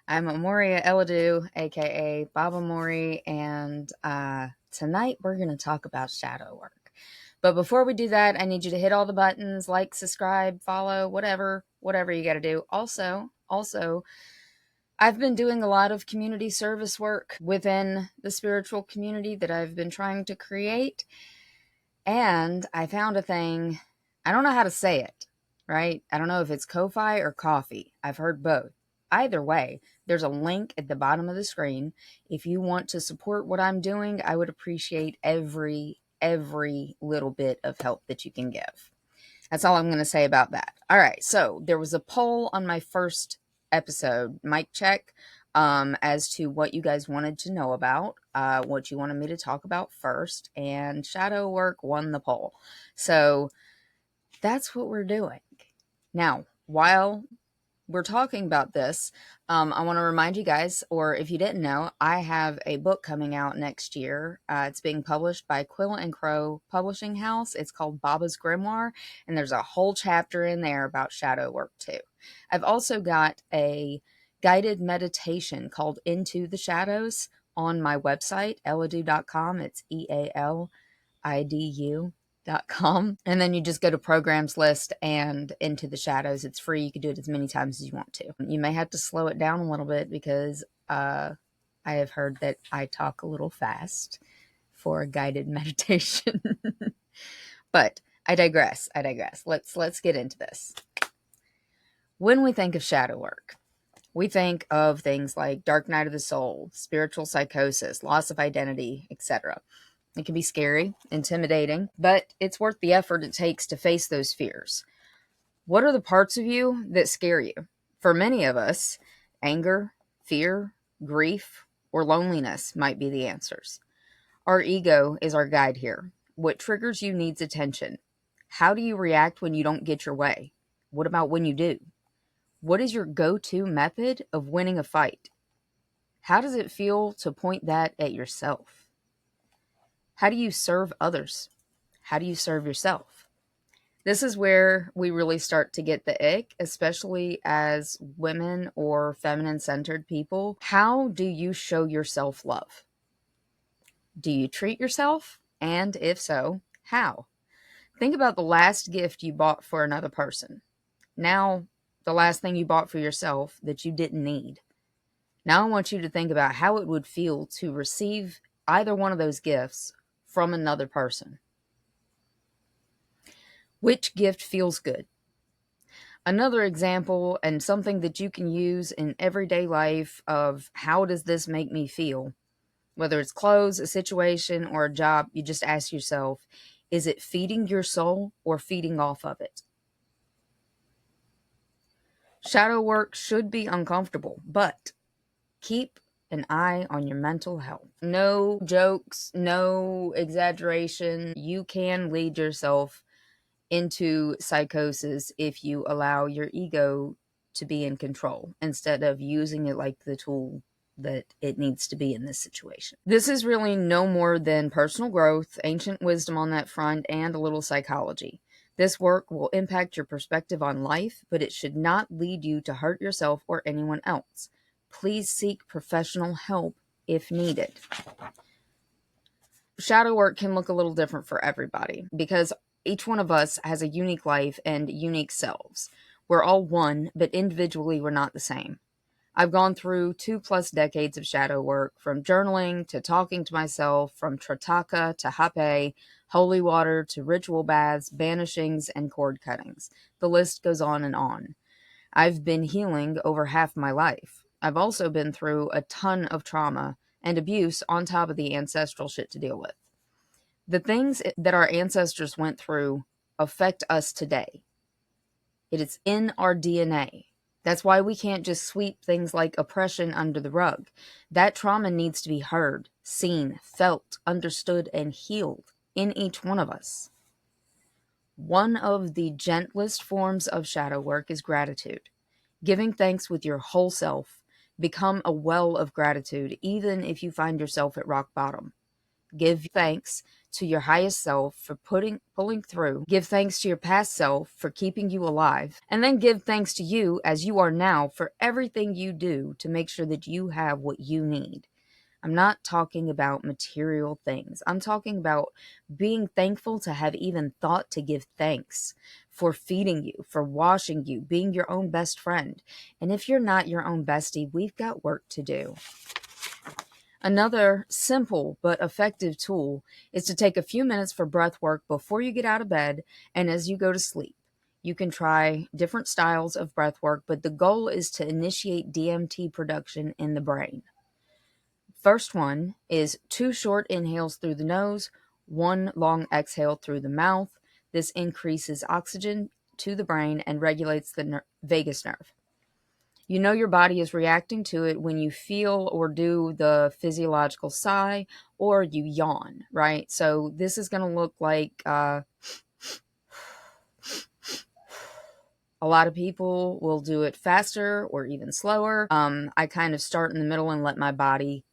I'm Amoria Eladu, aka Baba Mori, and tonight we're going to talk about shadow work. But before we do that, I need you to hit all the buttons, like, subscribe, follow, whatever you got to do. Also, I've been doing a lot of community service work within the spiritual community that I've been trying to create, and I found a thing. I don't know how to say it, right? I don't know if it's Ko-Fi or coffee. I've heard both. Either way, there's a link at the bottom of the screen. If you want to support what I'm doing, I would appreciate every little bit of help that you can give. That's all I'm going to say about that. All right. So there was a poll on my first episode, mic check, as to what you guys wanted to know about, what you wanted me to talk about first, and shadow work won the poll. So that's what we're doing. Now, while we're talking about this, I want to remind you guys, or if you didn't know, I have a book coming out next year. It's being published by Quill and Crow Publishing House. It's called Baba's Grimoire, and there's a whole chapter in there about shadow work too. I've also got a guided meditation called Into the Shadows on my website, eladu.com. It's EALIDU.com. And then you just go to programs list and Into the Shadows. It's free. You can do it as many times as you want to. You may have to slow it down a little bit because I have heard that I talk a little fast for a guided meditation. But I digress. Let's get into this. When we think of shadow work, we think of things like dark night of the soul, spiritual psychosis, loss of identity, etc. It can be scary, intimidating, but it's worth the effort it takes to face those fears. What are the parts of you that scare you? For many of us, anger, fear, grief, or loneliness might be the answers. Our ego is our guide here. What triggers you needs attention. How do you react when you don't get your way? What about when you do? What is your go-to method of winning a fight? How does it feel to point that at yourself? How do you serve others? How do you serve yourself? This is where we really start to get the ick, especially as women or feminine-centered people. How do you show yourself love? Do you treat yourself? And if so, how? Think about the last gift you bought for another person. Now, the last thing you bought for yourself that you didn't need. Now I want you to think about how it would feel to receive either one of those gifts from another person. Which gift feels good? Another example, and something that you can use in everyday life, of how does this make me feel? Whether it's clothes, a situation, or a job, you just ask yourself, is it feeding your soul or feeding off of it? Shadow work should be uncomfortable, but keep an eye on your mental health. No jokes, no exaggeration. You can lead yourself into psychosis if you allow your ego to be in control instead of using it like the tool that it needs to be in this situation. This is really no more than personal growth, ancient wisdom on that front, and a little psychology. This work will impact your perspective on life, but it should not lead you to hurt yourself or anyone else. Please seek professional help if needed. Shadow work can look a little different for everybody because each one of us has a unique life and unique selves. We're all one, but individually we're not the same. I've gone through 2+ decades of shadow work, from journaling to talking to myself, from trataka to hape, holy water to ritual baths, banishings, and cord cuttings. The list goes on and on. I've been healing over half my life. I've also been through a ton of trauma and abuse on top of the ancestral shit to deal with. The things that our ancestors went through affect us today. It is in our DNA. That's why we can't just sweep things like oppression under the rug. That trauma needs to be heard, seen, felt, understood, and healed in each one of us. One of the gentlest forms of shadow work is gratitude. Giving thanks with your whole self. Become a well of gratitude, even if you find yourself at rock bottom. Give thanks to your highest self for pulling through. Give thanks to your past self for keeping you alive. And then give thanks to you as you are now for everything you do to make sure that you have what you need. I'm not talking about material things. I'm talking about being thankful to have even thought to give thanks for feeding you, for washing you, being your own best friend. And if you're not your own bestie, we've got work to do. Another simple but effective tool is to take a few minutes for breath work before you get out of bed and as you go to sleep. You can try different styles of breath work, but the goal is to initiate DMT production in the brain. First one is 2 short inhales through the nose, 1 long exhale through the mouth. This increases oxygen to the brain and regulates the vagus nerve. You know your body is reacting to it when you feel or do the physiological sigh or you yawn, right? So this is going to look like a lot of people will do it faster or even slower. I kind of start in the middle and let my body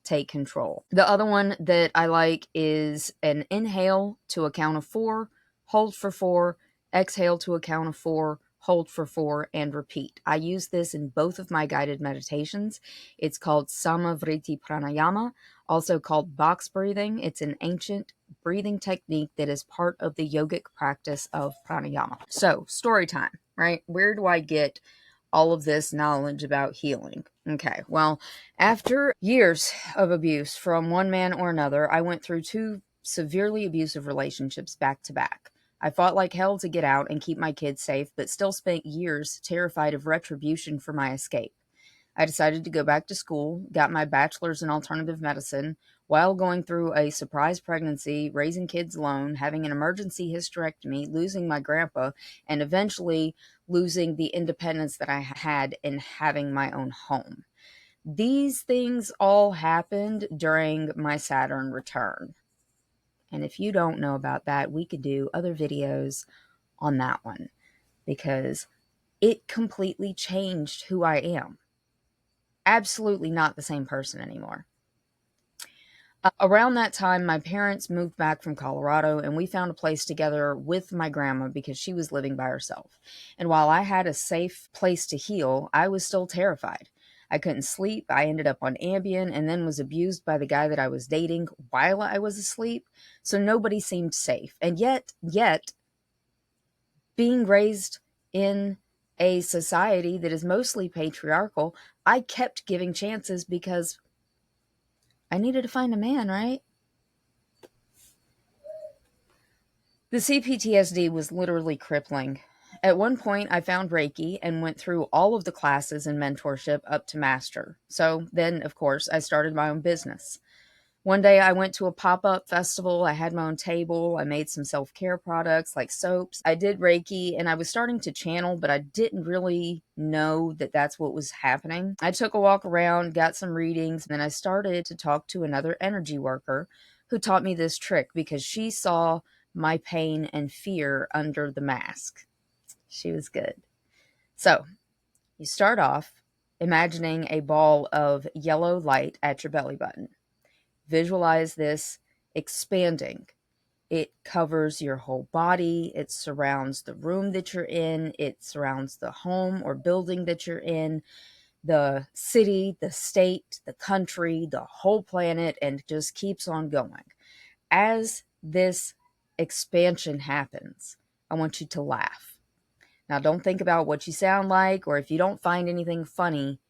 take control. The other one that I like is an inhale to a count of 4, hold for 4, exhale to a count of 4, hold for 4, and repeat. I use this in both of my guided meditations. It's called Samavriti Pranayama, also called box breathing. It's an ancient breathing technique that is part of the yogic practice of pranayama. So, story time, right? Where do I get all of this knowledge about healing? Okay, well, after years of abuse from one man or another, I went through 2 severely abusive relationships back to back. I fought like hell to get out and keep my kids safe, but still spent years terrified of retribution for my escape. I decided to go back to school, got my bachelor's in alternative medicine, while going through a surprise pregnancy, raising kids alone, having an emergency hysterectomy, losing my grandpa, and eventually losing the independence that I had in having my own home. These things all happened during my Saturn return. And if you don't know about that, we could do other videos on that one because it completely changed who I am. Absolutely not the same person anymore. Around that time, my parents moved back from Colorado and we found a place together with my grandma because she was living by herself. And while I had a safe place to heal, I was still terrified. I couldn't sleep. I ended up on Ambien and then was abused by the guy that I was dating while I was asleep. So nobody seemed safe. And yet, being raised in a society that is mostly patriarchal, I kept giving chances because I needed to find a man, right? The CPTSD was literally crippling. At one point, I found Reiki and went through all of the classes and mentorship up to master. So then, of course, I started my own business. One day I went to a pop-up festival. I had my own table. I made some self-care products like soaps. I did Reiki and I was starting to channel, but I didn't really know that that's what was happening. I took a walk around, got some readings, and then I started to talk to another energy worker who taught me this trick because she saw my pain and fear under the mask. She was good. So you start off imagining a ball of yellow light at your belly button. Visualize this expanding. It covers your whole body. It surrounds the room that you're in. It surrounds the home or building that you're in, the city, the state, the country, the whole planet, and just keeps on going. As this expansion happens, I want you to laugh. Now, don't think about what you sound like, or if you don't find anything funny,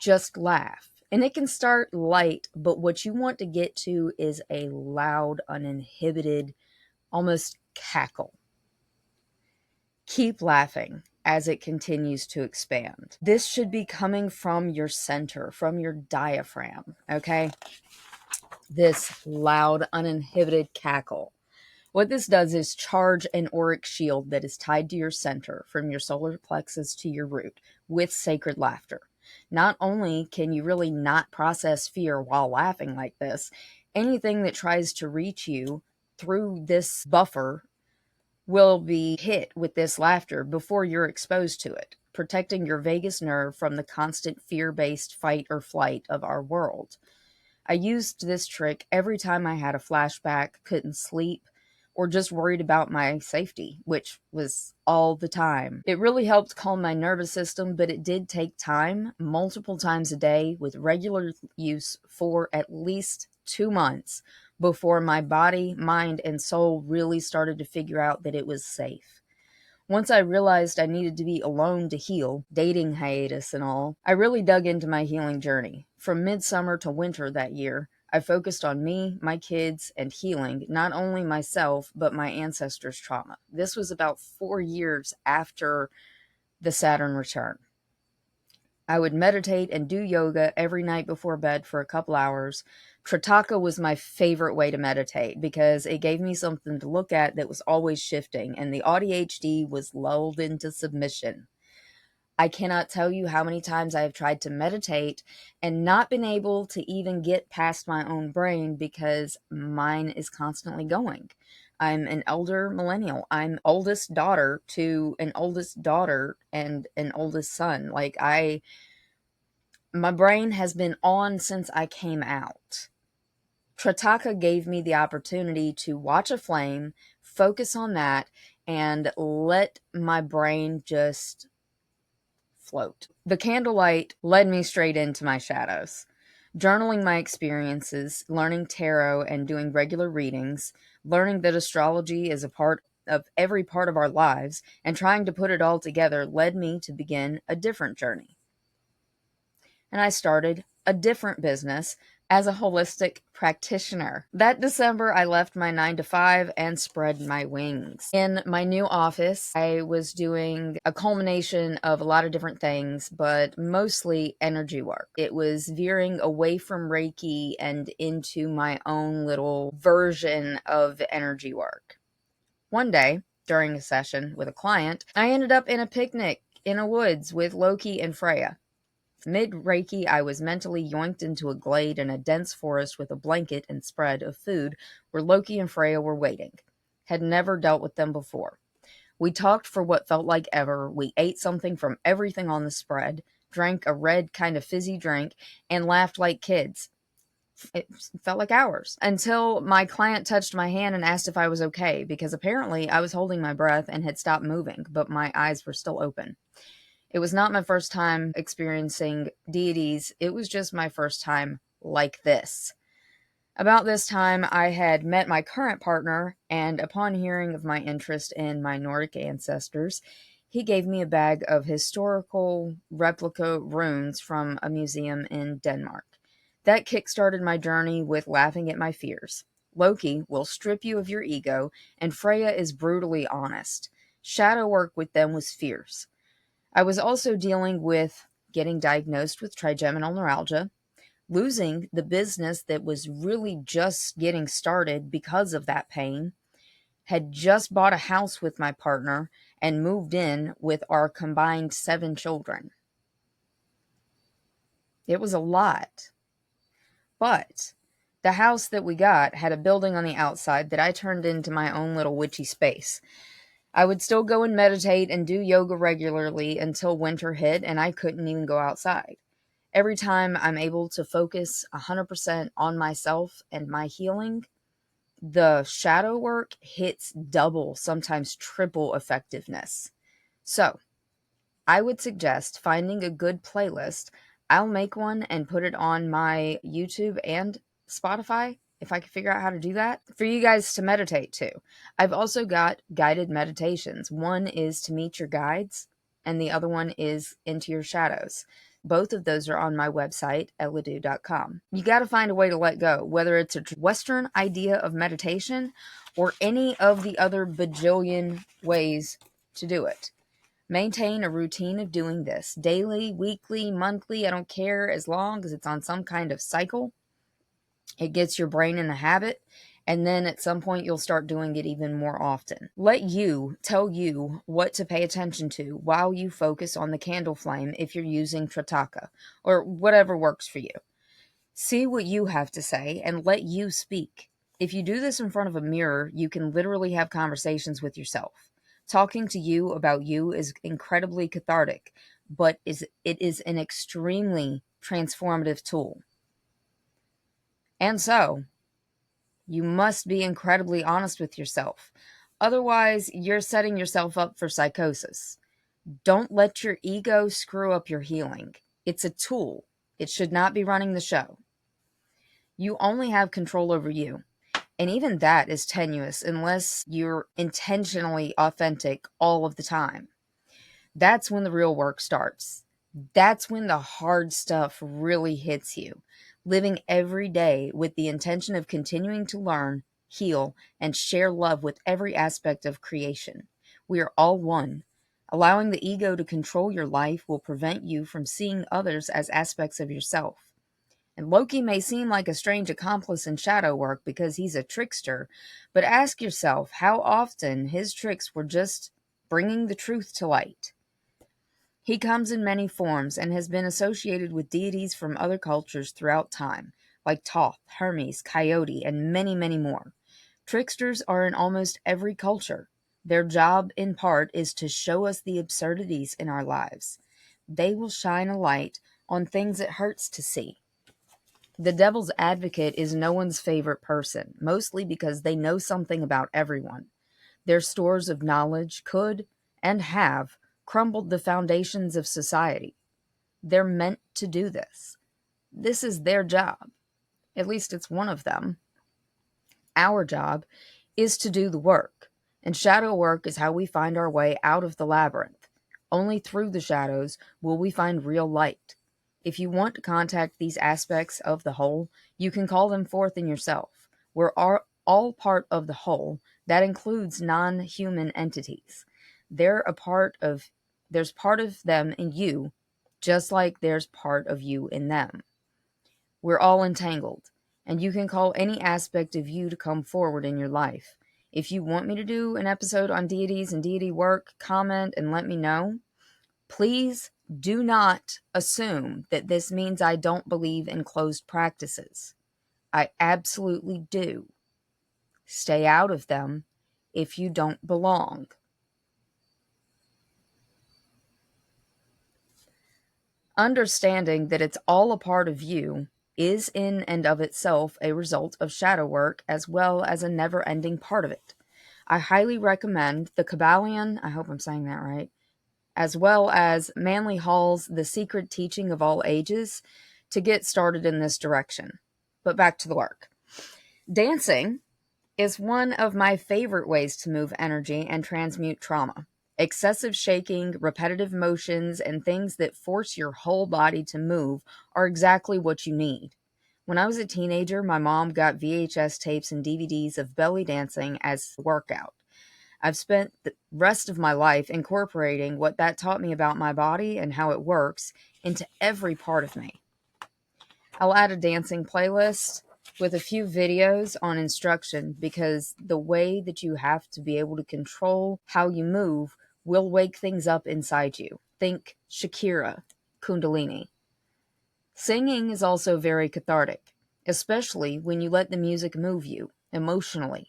just laugh. And it can start light, but what you want to get to is a loud, uninhibited, almost cackle. Keep laughing as it continues to expand. This should be coming from your center, from your diaphragm, okay? This loud, uninhibited cackle. What this does is charge an auric shield that is tied to your center, from your solar plexus to your root, with sacred laughter. Not only can you really not process fear while laughing like this, anything that tries to reach you through this buffer will be hit with this laughter before you're exposed to it, protecting your vagus nerve from the constant fear-based fight or flight of our world. I used this trick every time I had a flashback, couldn't sleep, or just worried about my safety, which was all the time. It really helped calm my nervous system, but it did take time, multiple times a day, with regular use for at least 2 months before my body, mind, and soul really started to figure out that it was safe. Once I realized I needed to be alone to heal, dating hiatus and all, I really dug into my healing journey. From midsummer to winter that year, I focused on me, my kids, and healing not only myself, but my ancestors' trauma. This was about 4 years after the Saturn return. I would meditate and do yoga every night before bed for a couple hours. Tritaka was my favorite way to meditate because it gave me something to look at that was always shifting, and the ADHD was lulled into submission. I cannot tell you how many times I have tried to meditate and not been able to even get past my own brain because mine is constantly going. I'm an elder millennial. I'm oldest daughter to an oldest daughter and an oldest son. My brain has been on since I came out. Trataka gave me the opportunity to watch a flame, focus on that, and let my brain just float. The candlelight led me straight into my shadows. Journaling my experiences, learning tarot and doing regular readings, learning that astrology is a part of every part of our lives, and trying to put it all together led me to begin a different journey. And I started a different business as a holistic practitioner. That December, I left my 9 to 5 and spread my wings. In my new office, I was doing a culmination of a lot of different things, but mostly energy work. It was veering away from Reiki and into my own little version of energy work. One day, during a session with a client, I ended up in a picnic in a woods with Loki and Freya. Mid-Reiki, I was mentally yoinked into a glade in a dense forest with a blanket and spread of food where Loki and Freya were waiting. Had never dealt with them before. We talked for what felt like ever. We ate something from everything on the spread, drank a red kind of fizzy drink, and laughed like kids. It felt like hours. Until my client touched my hand and asked if I was okay, because apparently I was holding my breath and had stopped moving, but my eyes were still open. It was not my first time experiencing deities. It was just my first time like this. About this time, I had met my current partner, and upon hearing of my interest in my Nordic ancestors, he gave me a bag of historical replica runes from a museum in Denmark. That kickstarted my journey with laughing at my fears. Loki will strip you of your ego, and Freya is brutally honest. Shadow work with them was fierce. I was also dealing with getting diagnosed with trigeminal neuralgia, losing the business that was really just getting started because of that pain, had just bought a house with my partner, and moved in with our combined 7 children. It was a lot. But the house that we got had a building on the outside that I turned into my own little witchy space. I would still go and meditate and do yoga regularly until winter hit and I couldn't even go outside. Every time I'm able to focus 100% on myself and my healing, the shadow work hits double, sometimes triple effectiveness. So, I would suggest finding a good playlist. I'll make one and put it on my YouTube and Spotify if I can figure out how to do that for you guys to meditate to. I've also got guided meditations. One is to meet your guides, and the other one is into your shadows. Both of those are on my website, eladu.com. You got to find a way to let go, whether it's a Western idea of meditation or any of the other bajillion ways to do it. Maintain a routine of doing this daily, weekly, monthly. I don't care, as long as it's on some kind of cycle. It gets your brain in a habit, and then at some point you'll start doing it even more often. Let you tell you what to pay attention to while you focus on the candle flame if you're using Trataka or whatever works for you. See what you have to say and let you speak. If you do this in front of a mirror, you can literally have conversations with yourself. Talking to you about you is incredibly cathartic, but it is an extremely transformative tool. And so, you must be incredibly honest with yourself. Otherwise, you're setting yourself up for psychosis. Don't let your ego screw up your healing. It's a tool. It should not be running the show. You only have control over you. And even that is tenuous unless you're intentionally authentic all of the time. That's when the real work starts. That's when the hard stuff really hits you. Living every day with the intention of continuing to learn, heal, and share love with every aspect of creation. We are all one. Allowing the ego to control your life will prevent you from seeing others as aspects of yourself. And Loki may seem like a strange accomplice in shadow work because he's a trickster, but ask yourself how often his tricks were just bringing the truth to light. He comes in many forms and has been associated with deities from other cultures throughout time, like Thoth, Hermes, Coyote, and many, many more. Tricksters are in almost every culture. Their job, in part, is to show us the absurdities in our lives. They will shine a light on things it hurts to see. The devil's advocate is no one's favorite person, mostly because they know something about everyone. Their stores of knowledge could, and have, crumbled the foundations of society. They're meant to do this. This is their job. At least it's one of them. Our job is to do the work, and shadow work is how we find our way out of the labyrinth. Only through the shadows will we find real light. If you want to contact these aspects of the whole, you can call them forth in yourself. We're all part of the whole. That includes non-human entities. There's part of them in you, just like there's part of you in them. We're all entangled, and you can call any aspect of you to come forward in your life. If you want me to do an episode on deities and deity work, comment and let me know. Please do not assume that this means I don't believe in closed practices. I absolutely do. Stay out of them if you don't belong. Understanding that it's all a part of you is in and of itself a result of shadow work as well as a never-ending part of it. I highly recommend the Kabbalion, I hope I'm saying that right, as well as Manly Hall's The Secret Teaching of All Ages to get started in this direction. But back to the work. Dancing is one of my favorite ways to move energy and transmute trauma. Excessive shaking, repetitive motions, and things that force your whole body to move are exactly what you need. When I was a teenager, my mom got VHS tapes and DVDs of belly dancing as a workout. I've spent the rest of my life incorporating what that taught me about my body and how it works into every part of me. I'll add a dancing playlist with a few videos on instruction because the way that you have to be able to control how you move will wake things up inside you. Think Shakira, Kundalini. Singing is also very cathartic, especially when you let the music move you emotionally.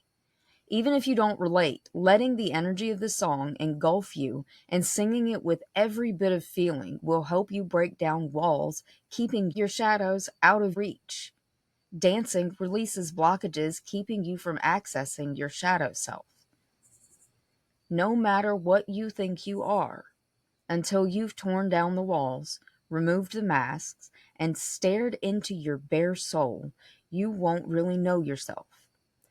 Even if you don't relate, letting the energy of the song engulf you and singing it with every bit of feeling will help you break down walls, keeping your shadows out of reach. Dancing releases blockages, keeping you from accessing your shadow self. No matter what you think you are, until you've torn down the walls, removed the masks, and stared into your bare soul, you won't really know yourself.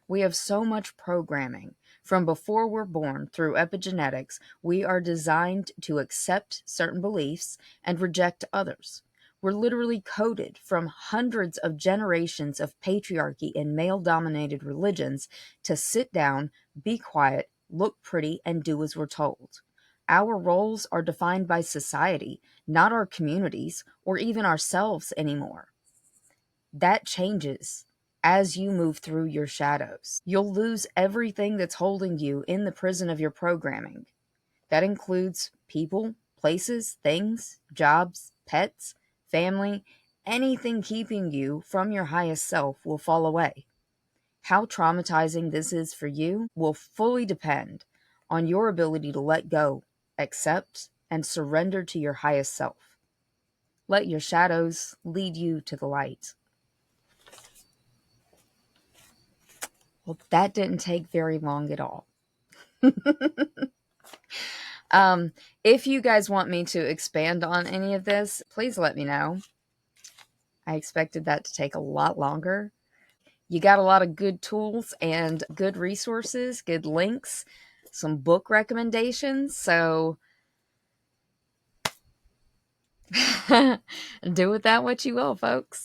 We have so much programming. From before we're born through epigenetics, we are designed to accept certain beliefs and reject others. We're literally coded from hundreds of generations of patriarchy and male-dominated religions to sit down, be quiet, look pretty, and do as we're told. Our roles are defined by society, not our communities or even ourselves anymore. That changes as you move through your shadows. You'll lose everything that's holding you in the prison of your programming. That includes people, places, things, jobs, pets, family. Anything keeping you from your highest self will fall away. How traumatizing this is for you will fully depend on your ability to let go, accept, and surrender to your highest self. Let your shadows lead you to the light. Well, that didn't take very long at all. If you guys want me to expand on any of this, please let me know. I expected that to take a lot longer. You got a lot of good tools and good resources, good links, some book recommendations. So do with that what you will, folks.